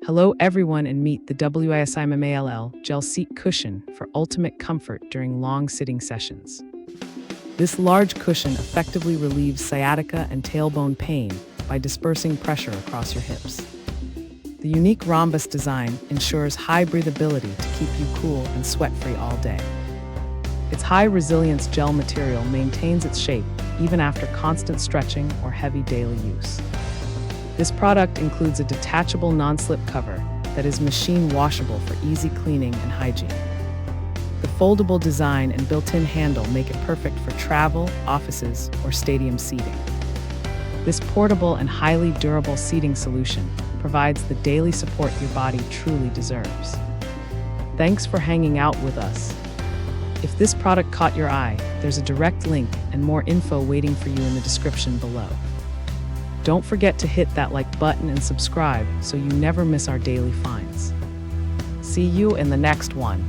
Hello everyone and meet the WISIMMALL Gel Seat Cushion for ultimate comfort during long sitting sessions. This large cushion effectively relieves sciatica and tailbone pain by dispersing pressure across your hips. The unique rhombus design ensures high breathability to keep you cool and sweat-free all day. Its high-resilience gel material maintains its shape even after constant stretching or heavy daily use. This product includes a detachable non-slip cover that is machine washable for easy cleaning and hygiene. The foldable design and built-in handle make it perfect for travel, offices, or stadium seating. This portable and highly durable seating solution provides the daily support your body truly deserves. Thanks for hanging out with us. If this product caught your eye, there's a direct link and more info waiting for you in the description below. Don't forget to hit that like button and subscribe so you never miss our daily finds. See you in the next one.